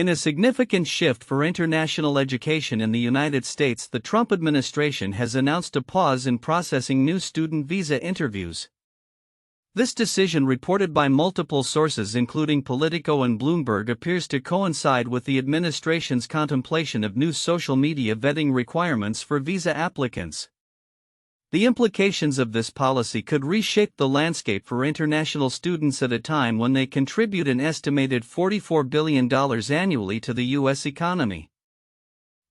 In a significant shift for international education in the United States, the Trump administration has announced a pause in processing new student visa interviews. This decision, reported by multiple sources including Politico and Bloomberg, appears to coincide with the administration's contemplation of new social media vetting requirements for visa applicants. The implications of this policy could reshape the landscape for international students at a time when they contribute an estimated $44 billion annually to the U.S. economy.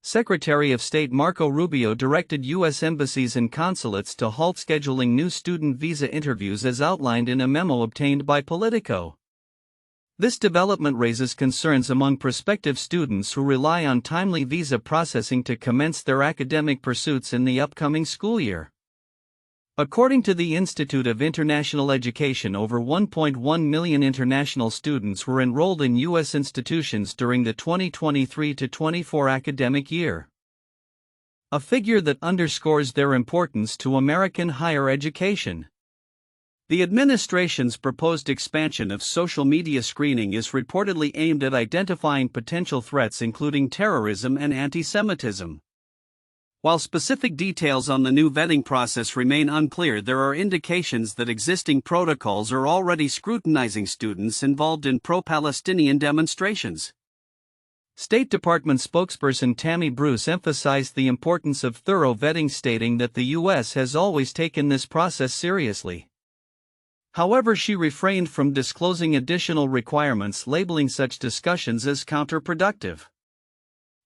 Secretary of State Marco Rubio directed U.S. embassies and consulates to halt scheduling new student visa interviews as outlined in a memo obtained by Politico. This development raises concerns among prospective students who rely on timely visa processing to commence their academic pursuits in the upcoming school year. According to the Institute of International Education, over 1.1 million international students were enrolled in U.S. institutions during the 2023-24 academic year. A figure that underscores their importance to American higher education. The administration's proposed expansion of social media screening is reportedly aimed at identifying potential threats including terrorism and anti-Semitism. While specific details on the new vetting process remain unclear, there are indications that existing protocols are already scrutinizing students involved in pro-Palestinian demonstrations. State Department spokesperson Tammy Bruce emphasized the importance of thorough vetting, stating that the U.S. has always taken this process seriously. However, she refrained from disclosing additional requirements, labeling such discussions as counterproductive.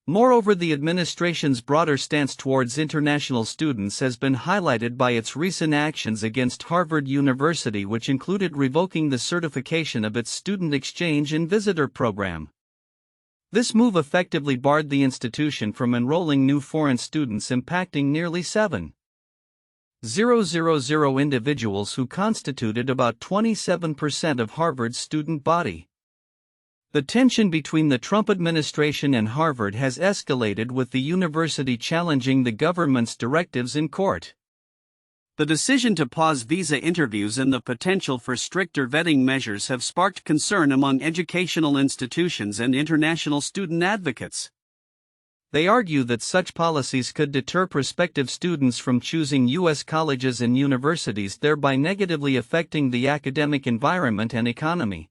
Moreover, the administration's broader stance towards international students has been highlighted by its recent actions against Harvard University, which included revoking the certification of its student exchange and visitor program. This move effectively barred the institution from enrolling new foreign students, impacting nearly 7,000 individuals who constituted about 27% of Harvard's student body. The tension between the Trump administration and Harvard has escalated, with the university challenging the government's directives in court. The decision to pause visa interviews and the potential for stricter vetting measures have sparked concern among educational institutions and international student advocates. They argue that such policies could deter prospective students from choosing U.S. colleges and universities, thereby negatively affecting the academic environment and economy.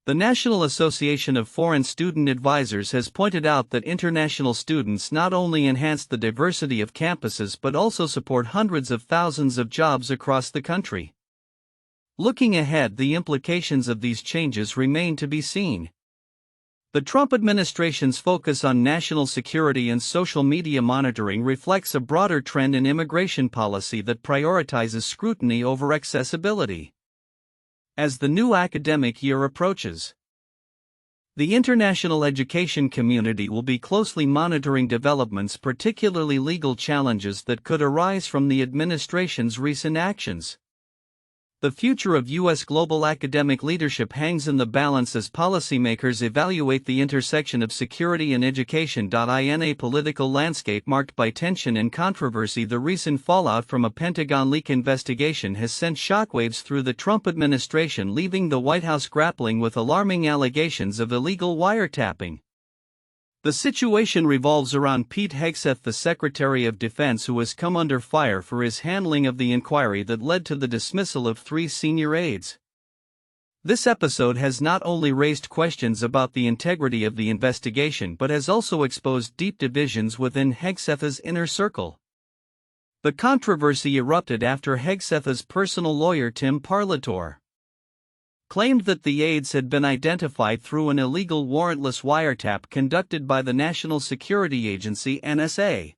The National Association of Foreign Student Advisors has pointed out that international students not only enhance the diversity of campuses but also support hundreds of thousands of jobs across the country. Looking ahead, the implications of these changes remain to be seen. The Trump administration's focus on national security and social media monitoring reflects a broader trend in immigration policy that prioritizes scrutiny over accessibility. As the new academic year approaches, the international education community will be closely monitoring developments, particularly legal challenges that could arise from the administration's recent actions. The future of U.S. global academic leadership hangs in the balance as policymakers evaluate the intersection of security and education. In a political landscape marked by tension and controversy, the recent fallout from a Pentagon leak investigation has sent shockwaves through the Trump administration, leaving the White House grappling with alarming allegations of illegal wiretapping. The situation revolves around Pete Hegseth, the Secretary of Defense, who has come under fire for his handling of the inquiry that led to the dismissal of 3 senior aides. This episode has not only raised questions about the integrity of the investigation but has also exposed deep divisions within Hegseth's inner circle. The controversy erupted after Hegseth's personal lawyer Tim Parlator claimed that the aides had been identified through an illegal warrantless wiretap conducted by the National Security Agency (NSA).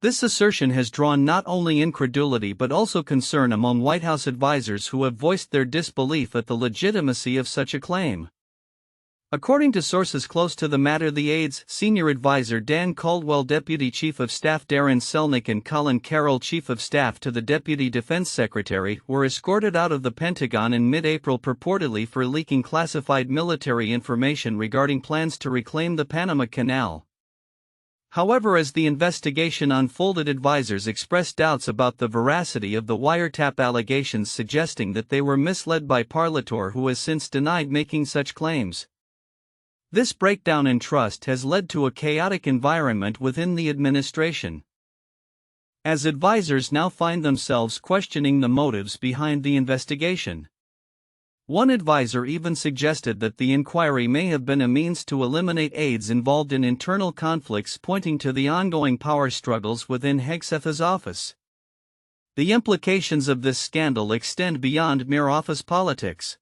This assertion has drawn not only incredulity but also concern among White House advisors who have voiced their disbelief at the legitimacy of such a claim. According to sources close to the matter, the aides, Senior Advisor Dan Caldwell, Deputy Chief of Staff Darren Selnick, and Colin Carroll, Chief of Staff to the Deputy Defense Secretary, were escorted out of the Pentagon in mid-April, purportedly for leaking classified military information regarding plans to reclaim the Panama Canal. However, as the investigation unfolded, advisors expressed doubts about the veracity of the wiretap allegations, suggesting that they were misled by Parlator, who has since denied making such claims. This breakdown in trust has led to a chaotic environment within the administration, as advisors now find themselves questioning the motives behind the investigation. One advisor even suggested that the inquiry may have been a means to eliminate aides involved in internal conflicts, pointing to the ongoing power struggles within Hegseth's office. The implications of this scandal extend beyond mere office politics.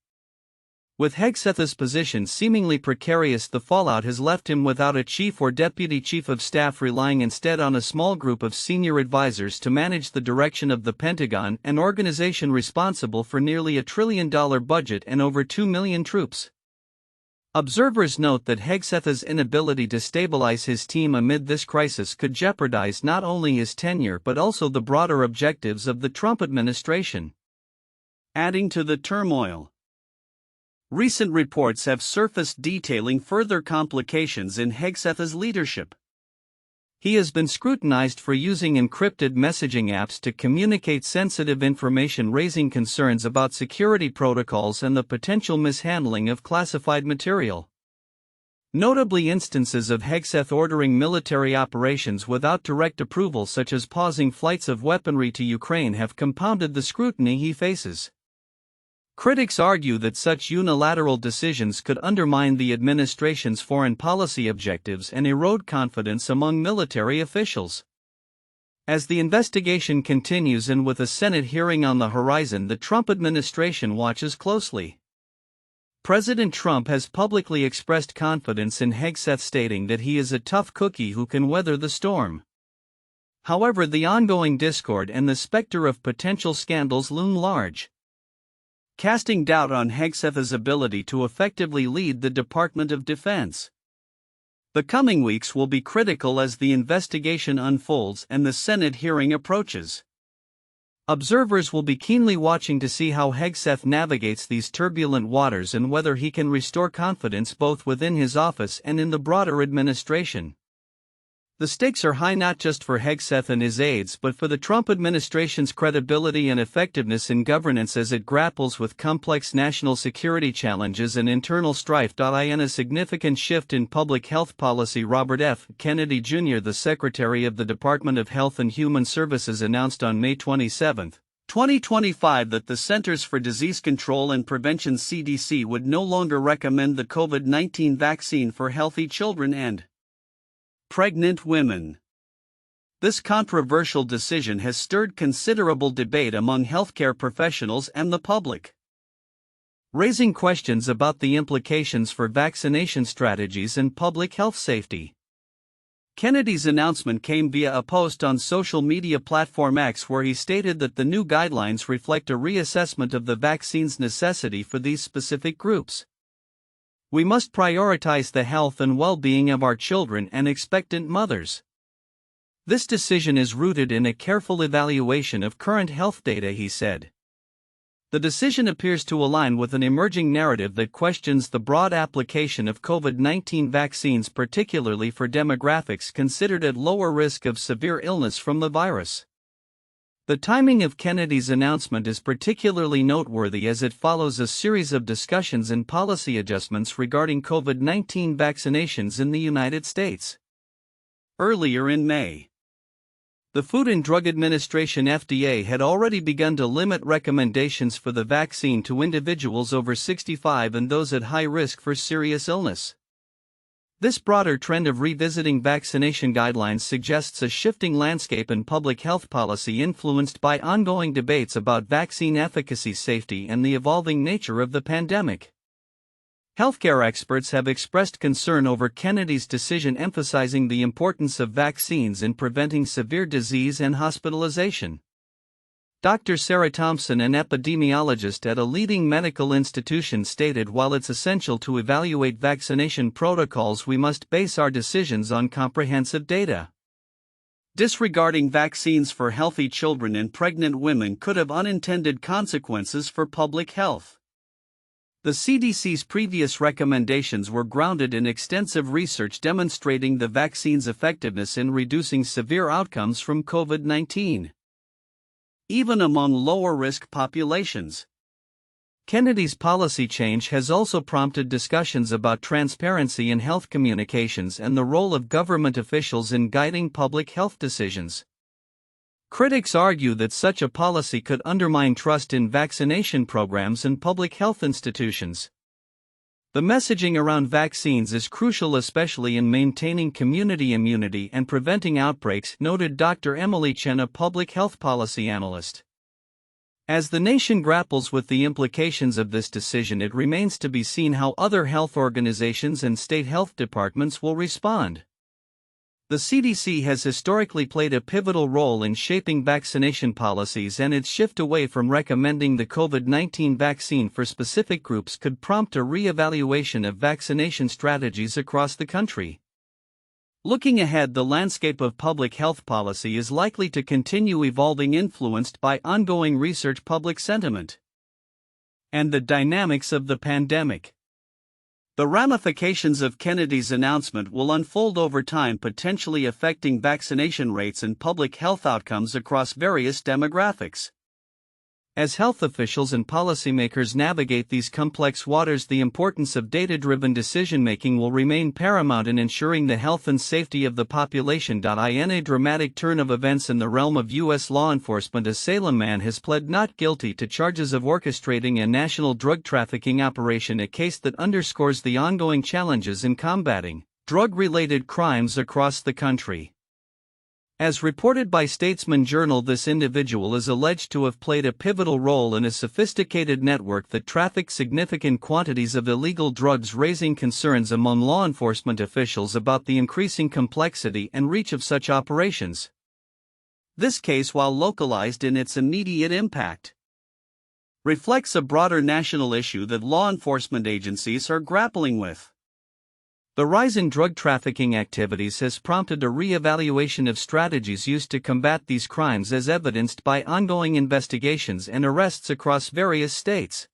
With Hegseth's position seemingly precarious, the fallout has left him without a chief or deputy chief of staff, relying instead on a small group of senior advisors to manage the direction of the Pentagon, an organization responsible for nearly $1 trillion budget and over 2 million troops. Observers note that Hegseth's inability to stabilize his team amid this crisis could jeopardize not only his tenure but also the broader objectives of the Trump administration. Adding to the turmoil, recent reports have surfaced detailing further complications in Hegseth's leadership. He has been scrutinized for using encrypted messaging apps to communicate sensitive information, raising concerns about security protocols and the potential mishandling of classified material. Notably, instances of Hegseth ordering military operations without direct approval, such as pausing flights of weaponry to Ukraine, have compounded the scrutiny he faces. Critics argue that such unilateral decisions could undermine the administration's foreign policy objectives and erode confidence among military officials. As the investigation continues and with a Senate hearing on the horizon, the Trump administration watches closely. President Trump has publicly expressed confidence in Hegseth, stating that he is a tough cookie who can weather the storm. However, the ongoing discord and the specter of potential scandals loom large, casting doubt on Hegseth's ability to effectively lead the Department of Defense. The coming weeks will be critical as the investigation unfolds and the Senate hearing approaches. Observers will be keenly watching to see how Hegseth navigates these turbulent waters and whether he can restore confidence both within his office and in the broader administration. The stakes are high not just for Hegseth and his aides but for the Trump administration's credibility and effectiveness in governance as it grapples with complex national security challenges and internal strife. In a significant shift in public health policy, Robert F. Kennedy Jr., the Secretary of the Department of Health and Human Services, announced on May 27, 2025 that the Centers for Disease Control and Prevention (CDC) would no longer recommend the COVID-19 vaccine for healthy children and pregnant women. This controversial decision has stirred considerable debate among healthcare professionals and the public, raising questions about the implications for vaccination strategies and public health safety. Kennedy's announcement came via a post on social media platform X, where he stated that the new guidelines reflect a reassessment of the vaccine's necessity for these specific groups. We must prioritize the health and well-being of our children and expectant mothers. This decision is rooted in a careful evaluation of current health data, he said. The decision appears to align with an emerging narrative that questions the broad application of COVID-19 vaccines, particularly for demographics considered at lower risk of severe illness from the virus. The timing of Kennedy's announcement is particularly noteworthy as it follows a series of discussions and policy adjustments regarding COVID-19 vaccinations in the United States. Earlier in May, the Food and Drug Administration (FDA) had already begun to limit recommendations for the vaccine to individuals over 65 and those at high risk for serious illness. This broader trend of revisiting vaccination guidelines suggests a shifting landscape in public health policy influenced by ongoing debates about vaccine efficacy, safety, and the evolving nature of the pandemic. Healthcare experts have expressed concern over Kennedy's decision, emphasizing the importance of vaccines in preventing severe disease and hospitalization. Dr. Sarah Thompson, an epidemiologist at a leading medical institution, stated, "While it's essential to evaluate vaccination protocols, we must base our decisions on comprehensive data. Disregarding vaccines for healthy children and pregnant women could have unintended consequences for public health." The CDC's previous recommendations were grounded in extensive research demonstrating the vaccine's effectiveness in reducing severe outcomes from COVID-19, even among lower-risk populations. Kennedy's policy change has also prompted discussions about transparency in health communications and the role of government officials in guiding public health decisions. Critics argue that such a policy could undermine trust in vaccination programs and public health institutions. The messaging around vaccines is crucial, especially in maintaining community immunity and preventing outbreaks, noted Dr. Emily Chen, a public health policy analyst. As the nation grapples with the implications of this decision, it remains to be seen how other health organizations and state health departments will respond. The CDC has historically played a pivotal role in shaping vaccination policies, and its shift away from recommending the COVID-19 vaccine for specific groups could prompt a re-evaluation of vaccination strategies across the country. Looking ahead, the landscape of public health policy is likely to continue evolving, influenced by ongoing research, public sentiment, and the dynamics of the pandemic. The ramifications of Kennedy's announcement will unfold over time, potentially affecting vaccination rates and public health outcomes across various demographics. As health officials and policymakers navigate these complex waters, the importance of data-driven decision-making will remain paramount in ensuring the health and safety of the population. In a dramatic turn of events in the realm of U.S. law enforcement, a Salem man has pled not guilty to charges of orchestrating a national drug trafficking operation, a case that underscores the ongoing challenges in combating drug-related crimes across the country. As reported by Statesman Journal, this individual is alleged to have played a pivotal role in a sophisticated network that trafficked significant quantities of illegal drugs, raising concerns among law enforcement officials about the increasing complexity and reach of such operations. This case, while localized in its immediate impact, reflects a broader national issue that law enforcement agencies are grappling with. The rise in drug trafficking activities has prompted a re-evaluation of strategies used to combat these crimes, as evidenced by ongoing investigations and arrests across various states.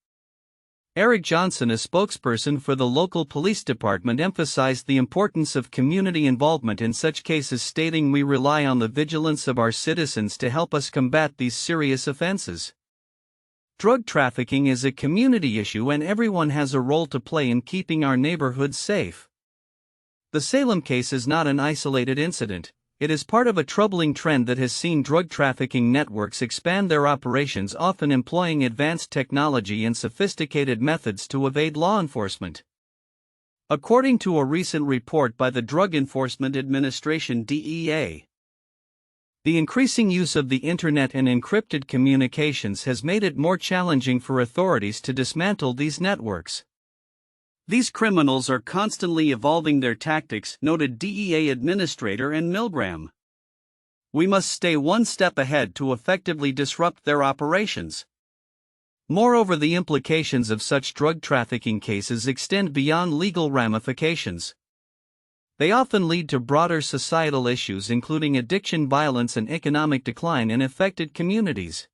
Eric Johnson, a spokesperson for the local police department, emphasized the importance of community involvement in such cases, stating, "We rely on the vigilance of our citizens to help us combat these serious offenses. Drug trafficking is a community issue, and everyone has a role to play in keeping our neighborhoods safe." The Salem case is not an isolated incident. It is part of a troubling trend that has seen drug trafficking networks expand their operations, often employing advanced technology and sophisticated methods to evade law enforcement. According to a recent report by the Drug Enforcement Administration (DEA), the increasing use of the Internet and encrypted communications has made it more challenging for authorities to dismantle these networks. These criminals are constantly evolving their tactics, noted DEA Administrator Ann Milgram. "We must stay one step ahead to effectively disrupt their operations." Moreover, the implications of such drug trafficking cases extend beyond legal ramifications. They often lead to broader societal issues, including addiction, violence, and economic decline in affected communities.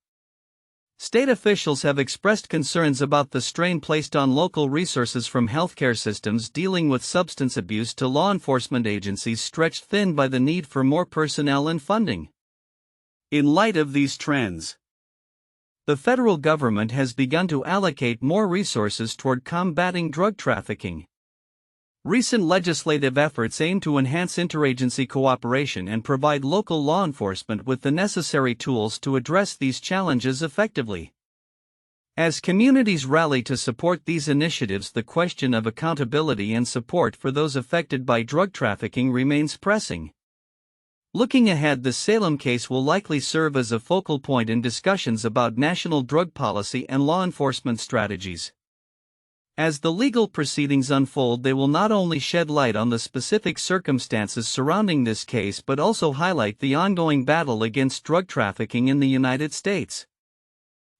State officials have expressed concerns about the strain placed on local resources, from healthcare systems dealing with substance abuse to law enforcement agencies stretched thin by the need for more personnel and funding. In light of these trends, the federal government has begun to allocate more resources toward combating drug trafficking. Recent legislative efforts aim to enhance interagency cooperation and provide local law enforcement with the necessary tools to address these challenges effectively. As communities rally to support these initiatives, the question of accountability and support for those affected by drug trafficking remains pressing. Looking ahead, the Salem case will likely serve as a focal point in discussions about national drug policy and law enforcement strategies. As the legal proceedings unfold, they will not only shed light on the specific circumstances surrounding this case but also highlight the ongoing battle against drug trafficking in the United States.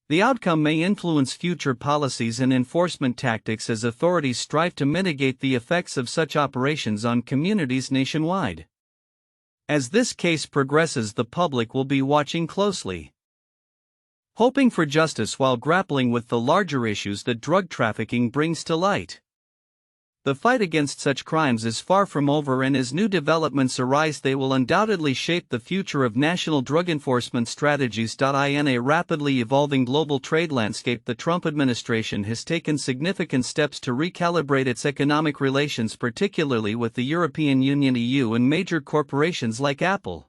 The outcome may influence future policies and enforcement tactics as authorities strive to mitigate the effects of such operations on communities nationwide. As this case progresses, the public will be watching closely, hoping for justice while grappling with the larger issues that drug trafficking brings to light. The fight against such crimes is far from over, and as new developments arise, they will undoubtedly shape the future of national drug enforcement strategies. In a rapidly evolving global trade landscape, the Trump administration has taken significant steps to recalibrate its economic relations, particularly with the European Union (EU) and major corporations like Apple.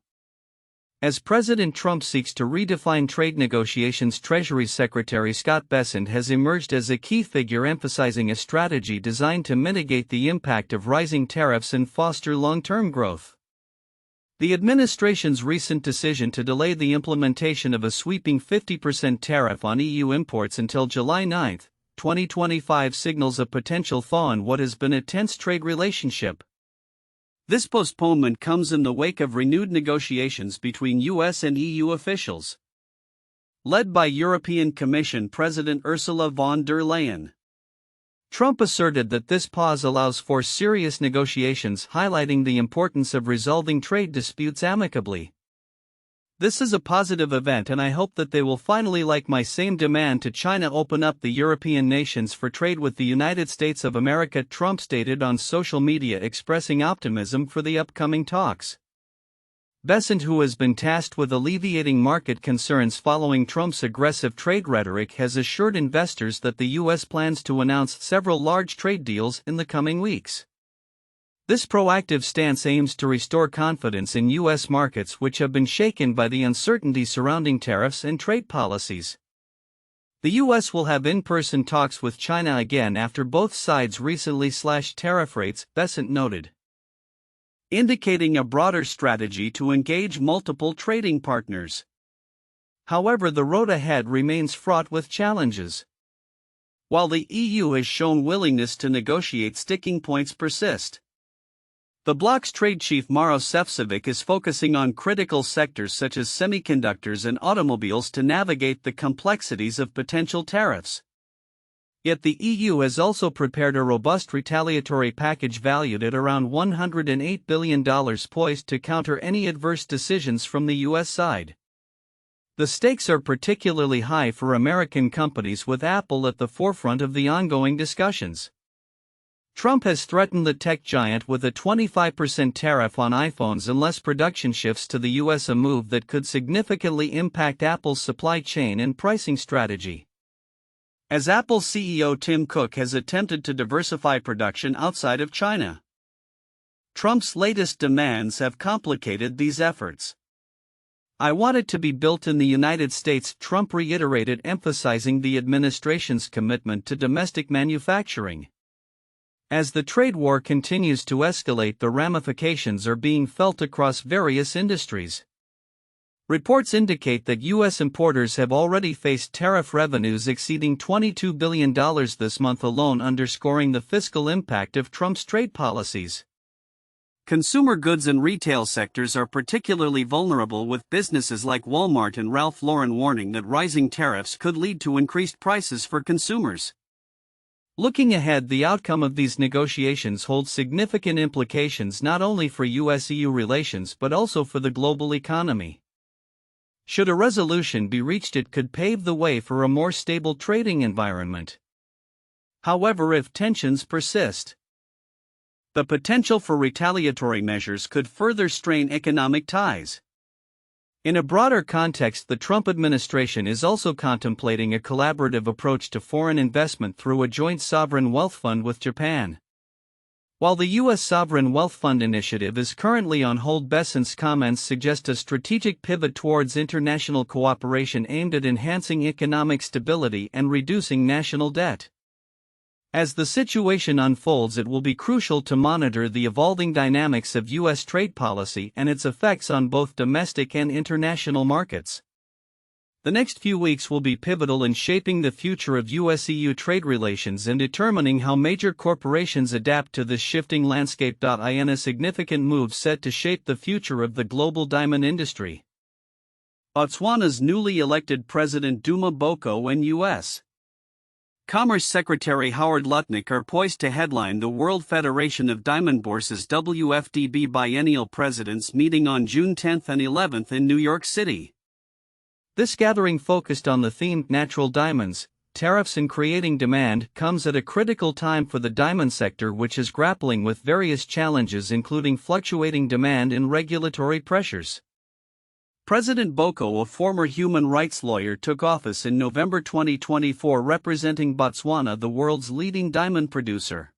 As President Trump seeks to redefine trade negotiations, Treasury Secretary Scott Bessent has emerged as a key figure, emphasizing a strategy designed to mitigate the impact of rising tariffs and foster long-term growth. The administration's recent decision to delay the implementation of a sweeping 50% tariff on EU imports until July 9, 2025 signals a potential thaw in what has been a tense trade relationship. This postponement comes in the wake of renewed negotiations between US and EU officials, led by European Commission President Ursula von der Leyen. Trump asserted that this pause allows for serious negotiations, highlighting the importance of resolving trade disputes amicably. This is a positive event, and I hope that they will finally, like my same demand to China, open up the European nations for trade with the United States of America, Trump stated on social media, expressing optimism for the upcoming talks. Bessent, who has been tasked with alleviating market concerns following Trump's aggressive trade rhetoric, has assured investors that the U.S. plans to announce several large trade deals in the coming weeks. This proactive stance aims to restore confidence in U.S. markets, which have been shaken by the uncertainty surrounding tariffs and trade policies. The U.S. will have in-person talks with China again after both sides recently slashed tariff rates, Bessent noted, indicating a broader strategy to engage multiple trading partners. However, the road ahead remains fraught with challenges. While the EU has shown willingness to negotiate, sticking points persist. The bloc's trade chief Maro Sefcovic is focusing on critical sectors such as semiconductors and automobiles to navigate the complexities of potential tariffs. Yet the EU has also prepared a robust retaliatory package valued at around $108 billion, poised to counter any adverse decisions from the US side. The stakes are particularly high for American companies, with Apple at the forefront of the ongoing discussions. Trump has threatened the tech giant with a 25% tariff on iPhones unless production shifts to the US, a move that could significantly impact Apple's supply chain and pricing strategy. As Apple CEO Tim Cook has attempted to diversify production outside of China, Trump's latest demands have complicated these efforts. "I want it to be built in the United States," Trump reiterated, emphasizing the administration's commitment to domestic manufacturing. As the trade war continues to escalate, the ramifications are being felt across various industries. Reports indicate that U.S. importers have already faced tariff revenues exceeding $22 billion this month alone, underscoring the fiscal impact of Trump's trade policies. Consumer goods and retail sectors are particularly vulnerable, with businesses like Walmart and Ralph Lauren warning that rising tariffs could lead to increased prices for consumers. Looking ahead, the outcome of these negotiations holds significant implications not only for US-EU relations but also for the global economy. Should a resolution be reached, it could pave the way for a more stable trading environment. However, if tensions persist, the potential for retaliatory measures could further strain economic ties. In a broader context, the Trump administration is also contemplating a collaborative approach to foreign investment through a joint sovereign wealth fund with Japan. While the U.S. Sovereign Wealth Fund initiative is currently on hold, Bessent's comments suggest a strategic pivot towards international cooperation aimed at enhancing economic stability and reducing national debt. As the situation unfolds, it will be crucial to monitor the evolving dynamics of U.S. trade policy and its effects on both domestic and international markets. The next few weeks will be pivotal in shaping the future of US-EU trade relations and determining how major corporations adapt to this shifting landscape. In a significant move set to shape the future of the global diamond industry, Botswana's newly elected President Duma Boko and U.S. Commerce Secretary Howard Lutnick are poised to headline the World Federation of Diamond Bourses WFDB biennial presidents meeting on June 10 and 11 in New York City. This gathering focused on the theme "Natural Diamonds," tariffs and creating demand comes at a critical time for the diamond sector, which is grappling with various challenges including fluctuating demand and regulatory pressures. President Boko, a former human rights lawyer, took office in November 2024 representing Botswana, the world's leading diamond producer.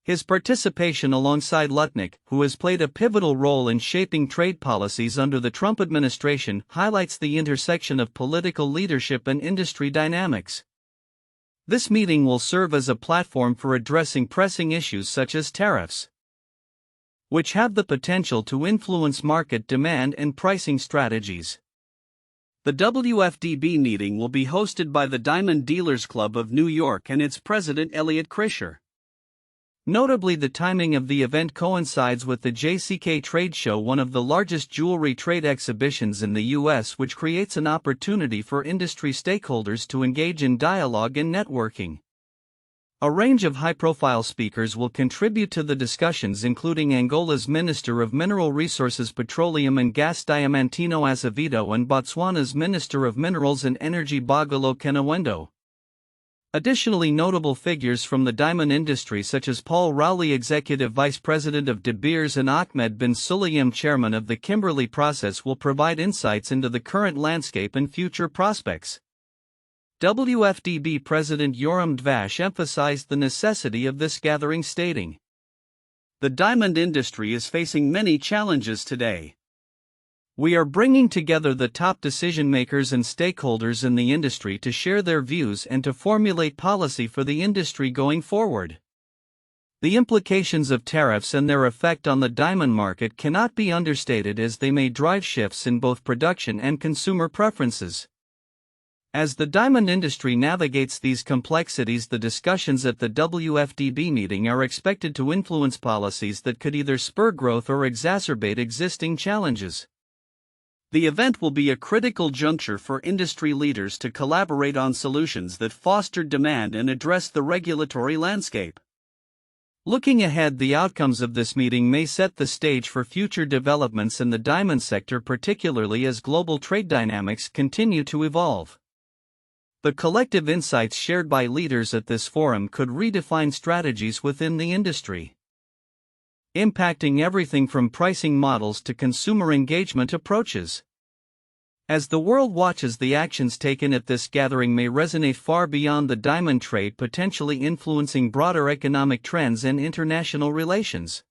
His participation alongside Lutnick, who has played a pivotal role in shaping trade policies under the Trump administration, highlights the intersection of political leadership and industry dynamics. This meeting will serve as a platform for addressing pressing issues such as tariffs, which have the potential to influence market demand and pricing strategies. The WFDB meeting will be hosted by the Diamond Dealers Club of New York and its president Elliot Krischer. Notably, the timing of the event coincides with the JCK Trade Show, one of the largest jewelry trade exhibitions in the U.S., which creates an opportunity for industry stakeholders to engage in dialogue and networking. A range of high-profile speakers will contribute to the discussions, including Angola's Minister of Mineral Resources, Petroleum and Gas Diamantino Azevedo and Botswana's Minister of Minerals and Energy Bagalo Kenawendo. Additionally, notable figures from the diamond industry such as Paul Rowley, Executive Vice President of De Beers, and Ahmed bin Sulayem, Chairman of the Kimberley Process, will provide insights into the current landscape and future prospects. WFDB President Yoram Dvash emphasized the necessity of this gathering, stating, "The diamond industry is facing many challenges today. We are bringing together the top decision-makers and stakeholders in the industry to share their views and to formulate policy for the industry going forward. The implications of tariffs and their effect on the diamond market cannot be understated, as they may drive shifts in both production and consumer preferences. As the diamond industry navigates these complexities, the discussions at the WFDB meeting are expected to influence policies that could either spur growth or exacerbate existing challenges. The event will be a critical juncture for industry leaders to collaborate on solutions that foster demand and address the regulatory landscape." Looking ahead, the outcomes of this meeting may set the stage for future developments in the diamond sector, particularly as global trade dynamics continue to evolve. The collective insights shared by leaders at this forum could redefine strategies within the industry, impacting everything from pricing models to consumer engagement approaches. As the world watches, the actions taken at this gathering may resonate far beyond the diamond trade, potentially influencing broader economic trends and international relations.